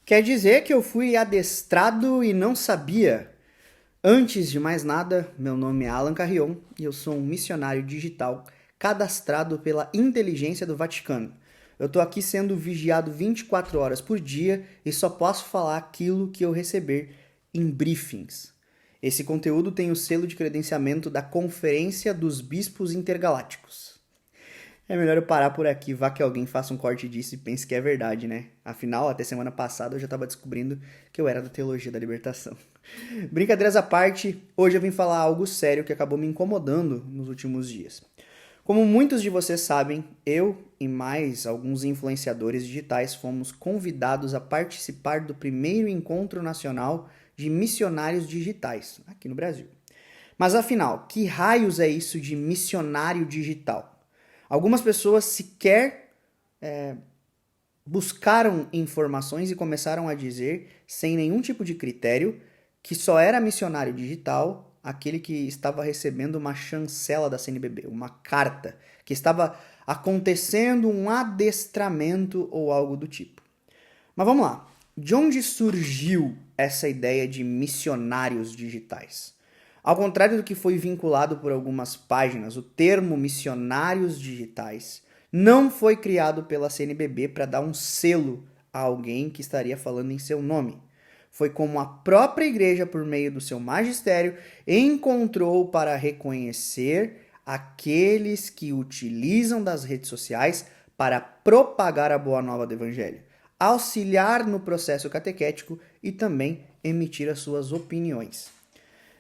Quer dizer que eu fui adestrado e não sabia. Antes de mais nada, meu nome é Alan Carrion e eu sou um missionário digital cadastrado pela inteligência do Vaticano. Eu estou aqui sendo vigiado 24 horas por dia e só posso falar aquilo que eu receber em briefings. Esse conteúdo tem o selo de credenciamento da Conferência dos Bispos Intergalácticos. É melhor eu parar por aqui, vá que alguém faça um corte disso e pense que é verdade, né? Afinal, até semana passada eu já estava descobrindo que eu era da teologia da libertação. Brincadeiras à parte, hoje eu vim falar algo sério que acabou me incomodando nos últimos dias. Como muitos de vocês sabem, eu e mais alguns influenciadores digitais fomos convidados a participar do primeiro encontro nacional de missionários digitais aqui no Brasil. Mas afinal, que raios é isso de missionário digital? Algumas pessoas sequer buscaram informações e começaram a dizer, sem nenhum tipo de critério, que só era missionário digital aquele que estava recebendo uma chancela da CNBB, uma carta, que estava acontecendo um adestramento ou algo do tipo. Mas vamos lá. De onde surgiu essa ideia de missionários digitais? Ao contrário do que foi vinculado por algumas páginas, o termo missionários digitais não foi criado pela CNBB para dar um selo a alguém que estaria falando em seu nome. Foi como a própria igreja, por meio do seu magistério, encontrou para reconhecer aqueles que utilizam das redes sociais para propagar a boa nova do evangelho, auxiliar no processo catequético e também emitir as suas opiniões.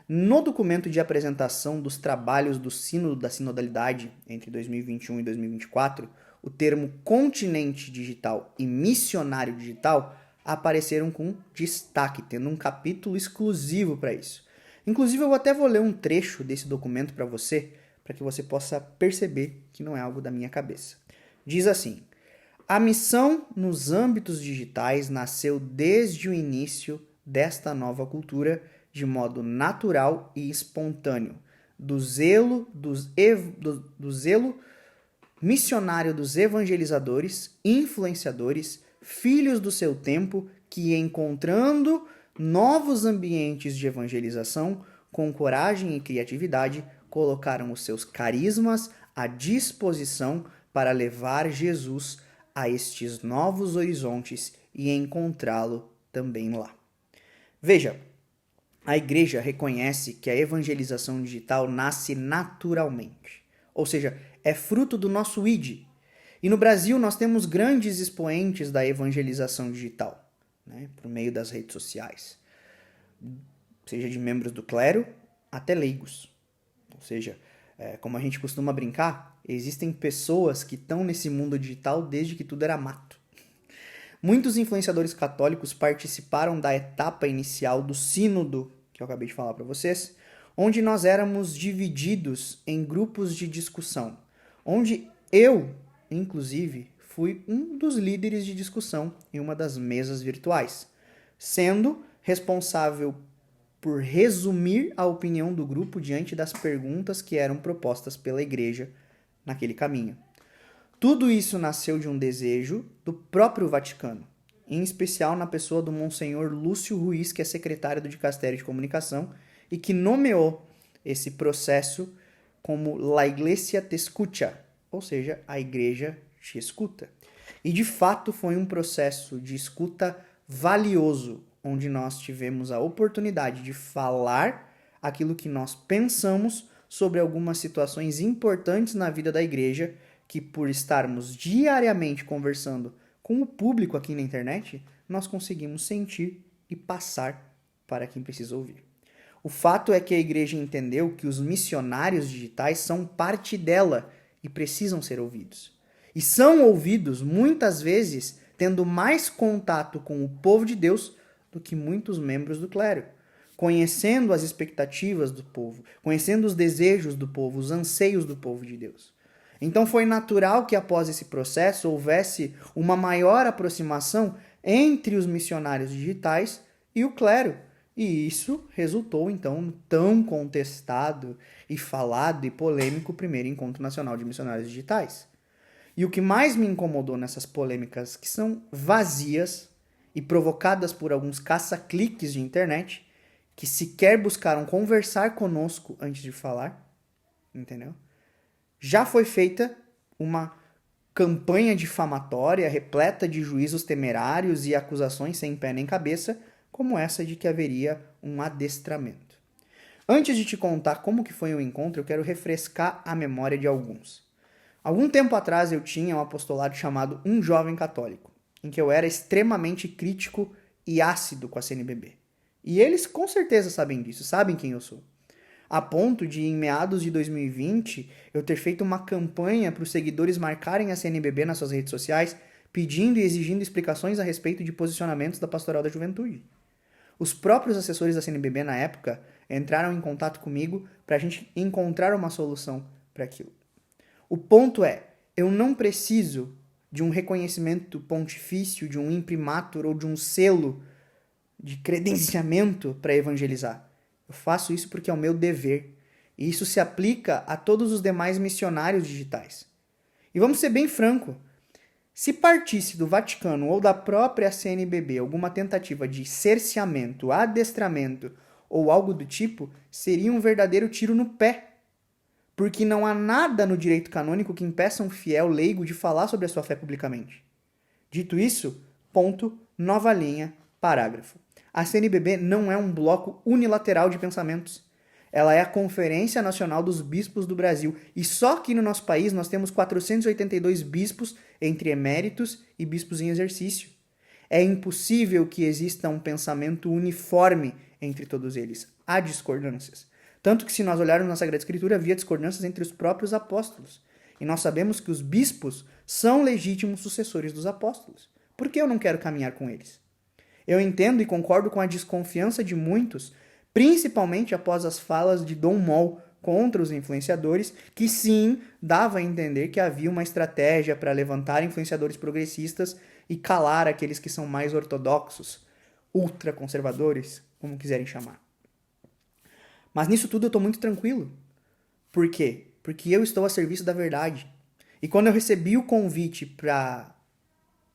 No documento de apresentação dos trabalhos do Sínodo da Sinodalidade entre 2021 e 2024, o termo continente digital e missionário digital apareceram com destaque, tendo um capítulo exclusivo para isso. Inclusive, eu até vou ler um trecho desse documento para que você possa perceber que não é algo da minha cabeça. Diz assim: a missão nos âmbitos digitais nasceu desde o início desta nova cultura de modo natural e espontâneo, do zelo missionário dos evangelizadores, influenciadores, filhos do seu tempo, que encontrando novos ambientes de evangelização, com coragem e criatividade, colocaram os seus carismas à disposição para levar Jesus a estes novos horizontes e encontrá-lo também lá. Veja, a igreja reconhece que a evangelização digital nasce naturalmente, ou seja, é fruto do nosso ID. E no Brasil nós temos grandes expoentes da evangelização digital, né, por meio das redes sociais, seja de membros do clero até leigos. Ou seja, como a gente costuma brincar, existem pessoas que estão nesse mundo digital desde que tudo era mato. Muitos influenciadores católicos participaram da etapa inicial do sínodo, que eu acabei de falar para vocês, onde nós éramos divididos em grupos de discussão, onde eu, inclusive, fui um dos líderes de discussão em uma das mesas virtuais, sendo responsável por resumir a opinião do grupo diante das perguntas que eram propostas pela igreja naquele caminho. Tudo isso nasceu de um desejo do próprio Vaticano, em especial na pessoa do Monsenhor Lúcio Ruiz, que é secretário do Dicastério de Comunicação e que nomeou esse processo como La Iglesia te escucha, ou seja, a igreja te escuta. E de fato foi um processo de escuta valioso, onde nós tivemos a oportunidade de falar aquilo que nós pensamos sobre algumas situações importantes na vida da igreja, que por estarmos diariamente conversando com o público aqui na internet, nós conseguimos sentir e passar para quem precisa ouvir. O fato é que a igreja entendeu que os missionários digitais são parte dela e precisam ser ouvidos. E são ouvidos muitas vezes tendo mais contato com o povo de Deus do que muitos membros do clero, conhecendo as expectativas do povo, conhecendo os desejos do povo, os anseios do povo de Deus. Então foi natural que após esse processo houvesse uma maior aproximação entre os missionários digitais e o clero. E isso resultou então no tão contestado e falado e polêmico primeiro Encontro Nacional de Missionários Digitais. E o que mais me incomodou nessas polêmicas, que são vazias e provocadas por alguns caça-cliques de internet que sequer buscaram conversar conosco antes de falar, entendeu? Já foi feita uma campanha difamatória repleta de juízos temerários e acusações sem pé nem cabeça, como essa de que haveria um adestramento. Antes de te contar como que foi o encontro, eu quero refrescar a memória de alguns. Algum tempo atrás eu tinha um apostolado chamado Um Jovem Católico, em que eu era extremamente crítico e ácido com a CNBB. E eles com certeza sabem disso, sabem quem eu sou. A ponto de, em meados de 2020, eu ter feito uma campanha para os seguidores marcarem a CNBB nas suas redes sociais, pedindo e exigindo explicações a respeito de posicionamentos da Pastoral da Juventude. Os próprios assessores da CNBB na época entraram em contato comigo para a gente encontrar uma solução para aquilo. O ponto é, eu não preciso de um reconhecimento pontifício, de um imprimatur ou de um selo de credenciamento para evangelizar. Eu faço isso porque é o meu dever. E isso se aplica a todos os demais missionários digitais. E vamos ser bem franco, se partisse do Vaticano ou da própria CNBB alguma tentativa de cerceamento, adestramento ou algo do tipo, seria um verdadeiro tiro no pé. Porque não há nada no direito canônico que impeça um fiel leigo de falar sobre a sua fé publicamente. Dito isso, ponto, nova linha, parágrafo. A CNBB não é um bloco unilateral de pensamentos. Ela é a Conferência Nacional dos Bispos do Brasil. E só aqui no nosso país nós temos 482 bispos entre eméritos e bispos em exercício. É impossível que exista um pensamento uniforme entre todos eles. Há discordâncias. Tanto que se nós olharmos na Sagrada Escritura, havia discordâncias entre os próprios apóstolos. E nós sabemos que os bispos são legítimos sucessores dos apóstolos. Por que eu não quero caminhar com eles? Eu entendo e concordo com a desconfiança de muitos, principalmente após as falas de Dom Mol contra os influenciadores, que sim, dava a entender que havia uma estratégia para levantar influenciadores progressistas e calar aqueles que são mais ortodoxos, ultraconservadores, como quiserem chamar. Mas nisso tudo eu estou muito tranquilo. Por quê? Porque eu estou a serviço da verdade. E quando eu recebi o convite para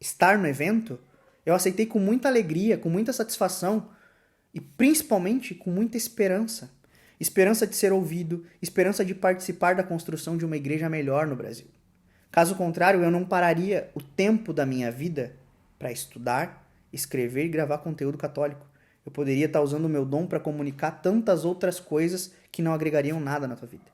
estar no evento, eu aceitei com muita alegria, com muita satisfação e principalmente com muita esperança. Esperança de ser ouvido, esperança de participar da construção de uma igreja melhor no Brasil. Caso contrário, eu não pararia o tempo da minha vida para estudar, escrever e gravar conteúdo católico. Eu poderia estar usando o meu dom para comunicar tantas outras coisas que não agregariam nada na tua vida.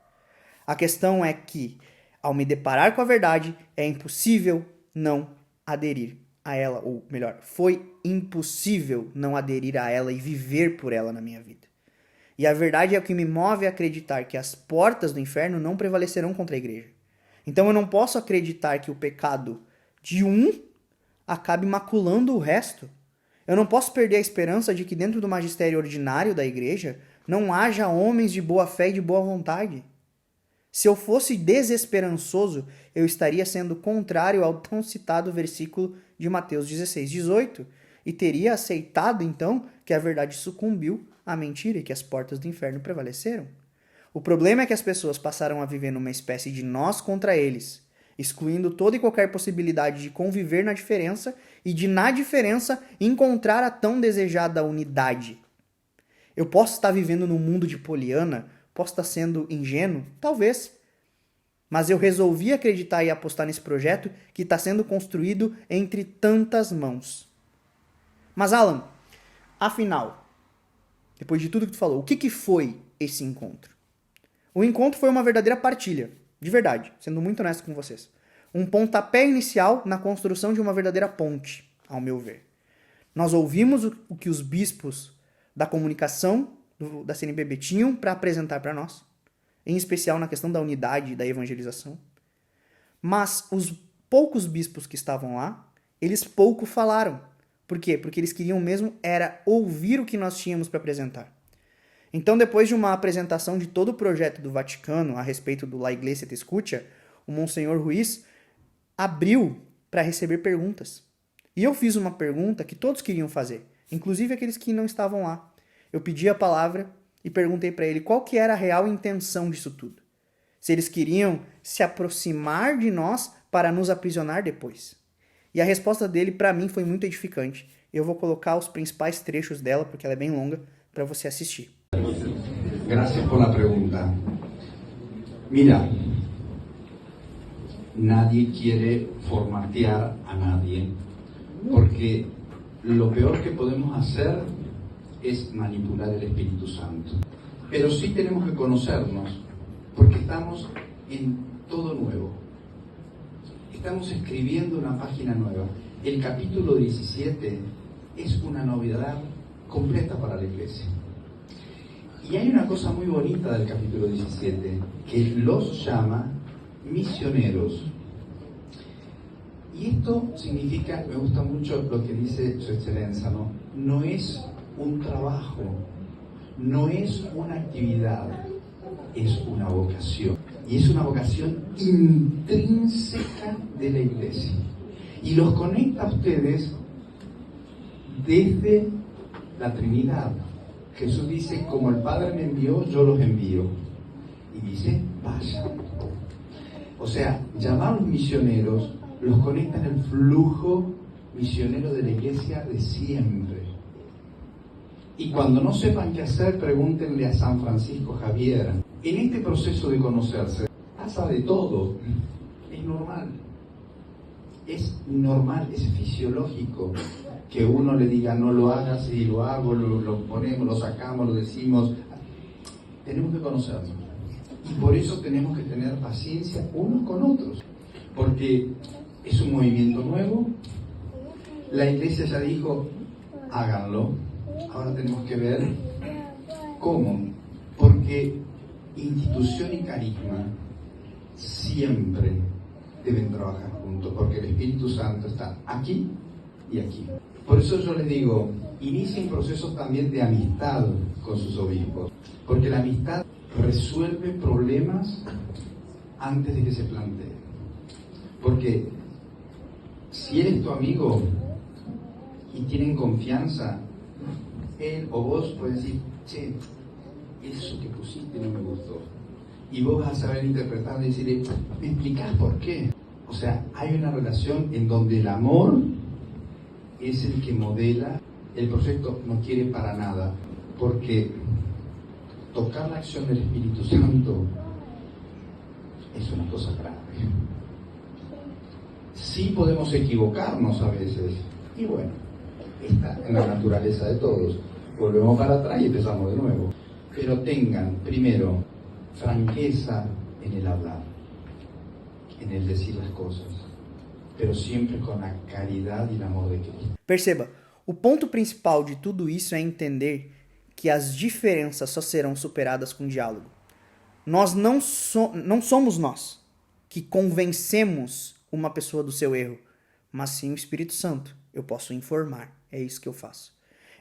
A questão é que, ao me deparar com a verdade, é impossível não aderir a ela, ou melhor, foi impossível não aderir a ela e viver por ela na minha vida. E a verdade é o que me move a acreditar que as portas do inferno não prevalecerão contra a igreja. Então eu não posso acreditar que o pecado de um acabe maculando o resto. Eu não posso perder a esperança de que dentro do magistério ordinário da igreja não haja homens de boa fé e de boa vontade. Se eu fosse desesperançoso, eu estaria sendo contrário ao tão citado versículo de Mateus 16:18 e teria aceitado, então, que a verdade sucumbiu à mentira e que as portas do inferno prevaleceram. O problema é que as pessoas passaram a viver numa espécie de nós contra eles, excluindo toda e qualquer possibilidade de conviver na diferença e de, na diferença, encontrar a tão desejada unidade. Eu posso estar vivendo num mundo de Poliana, posso estar sendo ingênuo, talvez, mas eu resolvi acreditar e apostar nesse projeto que está sendo construído entre tantas mãos. Mas, Alan, afinal, depois de tudo que tu falou, o que foi esse encontro? O encontro foi uma verdadeira partilha, de verdade, sendo muito honesto com vocês. Um pontapé inicial na construção de uma verdadeira ponte, ao meu ver. Nós ouvimos o que os bispos da comunicação da CNBB tinham para apresentar para nós, em especial na questão da unidade e da evangelização. Mas os poucos bispos que estavam lá, eles pouco falaram. Por quê? Porque eles queriam mesmo era ouvir o que nós tínhamos para apresentar. Então, depois de uma apresentação de todo o projeto do Vaticano a respeito do La Iglesia Te Escucha, o Monsenhor Ruiz abriu para receber perguntas. E eu fiz uma pergunta que todos queriam fazer, inclusive aqueles que não estavam lá. Eu pedi a palavra e perguntei para ele qual que era a real intenção disso tudo. Se eles queriam se aproximar de nós para nos aprisionar depois. E a resposta dele, para mim, foi muito edificante. Eu vou colocar os principais trechos dela, porque ela é bem longa, para você assistir. Gracias por la pregunta. Mira, nadie quiere formatear a nadie, porque lo peor que podemos hacer es manipular el Espíritu Santo. Pero sí tenemos que conocernos, porque estamos en todo nuevo. Estamos escribiendo una página nueva. El capítulo 17 es una novedad completa para la iglesia. Y hay una cosa muy bonita del capítulo 17, que los llama misioneros. Y esto significa, me gusta mucho lo que dice Su Excelencia, ¿no? No es un trabajo, no es una actividad, es una vocación. Y es una vocación intrínseca de la iglesia. Y los conecta a ustedes desde la Trinidad. Jesús dice, como el Padre me envió, yo los envío. Y dice, vayan. O sea, llamados misioneros los conecta en el flujo misionero de la iglesia de siempre. Y cuando no sepan qué hacer, pregúntenle a San Francisco Javier. En este proceso de conocerse, pasa de todo. Es normal. Es normal, es fisiológico que uno le diga no lo hagas y lo hago, lo ponemos, lo sacamos, lo decimos. Tenemos que conocernos. Y por eso tenemos que tener paciencia unos con otros. Porque es un movimiento nuevo. La iglesia ya dijo, háganlo. Ahora tenemos que ver cómo. Porque institución y carisma siempre deben trabajar juntos, porque el Espíritu Santo está aquí y aquí. Por eso yo les digo, inicien procesos también de amistad con sus obispos, porque la amistad resuelve problemas antes de que se planteen. Porque si él es tu amigo y tienen confianza, él o vos pueden decir, che, eso que pusiste no me gustó. Y vos vas a saber interpretar y decirle, ¿me explicás por qué? O sea, hay una relación en donde el amor es el que modela. El proyecto no quiere para nada, porque tocar la acción del Espíritu Santo es una cosa grave. Sí podemos equivocarnos a veces, y bueno, está en la naturaleza de todos. Volvemos para atrás y empezamos de nuevo. Pero tengan, primero, franqueza en el hablar, en el decir las cosas, pero siempre con la caridad y el amor de Cristo. Perceba, o ponto principal de tudo isso é entender que as diferenças só serão superadas com diálogo. Nós não somos nós que convencemos uma pessoa do seu erro, mas sim o Espírito Santo. Eu posso informar, é isso que eu faço.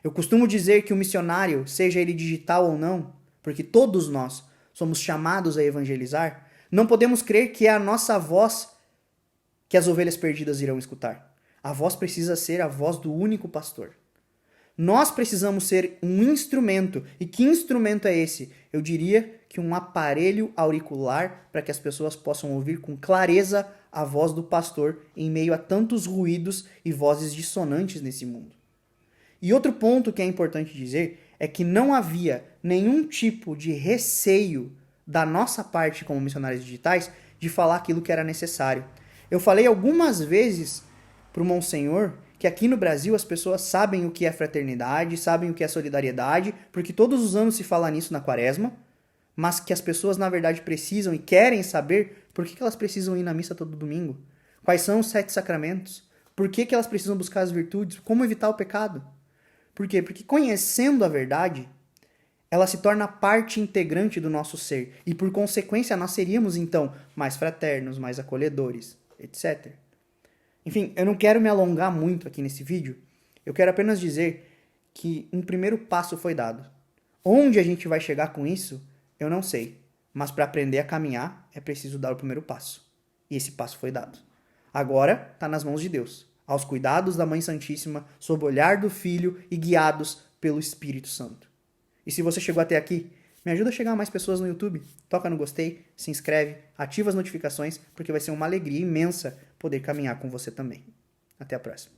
Eu costumo dizer que o missionário, seja ele digital ou não, porque todos nós somos chamados a evangelizar, não podemos crer que é a nossa voz que as ovelhas perdidas irão escutar. A voz precisa ser a voz do único pastor. Nós precisamos ser um instrumento. E que instrumento é esse? Eu diria que um aparelho auricular para que as pessoas possam ouvir com clareza a voz do pastor em meio a tantos ruídos e vozes dissonantes nesse mundo. E outro ponto que é importante dizer é que não havia nenhum tipo de receio da nossa parte como missionários digitais de falar aquilo que era necessário. Eu falei algumas vezes para o Monsenhor que aqui no Brasil as pessoas sabem o que é fraternidade, sabem o que é solidariedade, porque todos os anos se fala nisso na Quaresma, mas que as pessoas na verdade precisam e querem saber por que elas precisam ir na missa todo domingo, quais são os 7 sacramentos, por que elas precisam buscar as virtudes, como evitar o pecado. Por quê? Porque conhecendo a verdade, ela se torna parte integrante do nosso ser. E por consequência, nós seríamos então mais fraternos, mais acolhedores, etc. Enfim, eu não quero me alongar muito aqui nesse vídeo. Eu quero apenas dizer que um primeiro passo foi dado. Onde a gente vai chegar com isso, eu não sei. Mas para aprender a caminhar, é preciso dar o primeiro passo. E esse passo foi dado. Agora está nas mãos de Deus, aos cuidados da Mãe Santíssima, sob o olhar do Filho e guiados pelo Espírito Santo. E se você chegou até aqui, me ajuda a chegar a mais pessoas no YouTube. Toca no gostei, se inscreve, ativa as notificações, porque vai ser uma alegria imensa poder caminhar com você também. Até a próxima.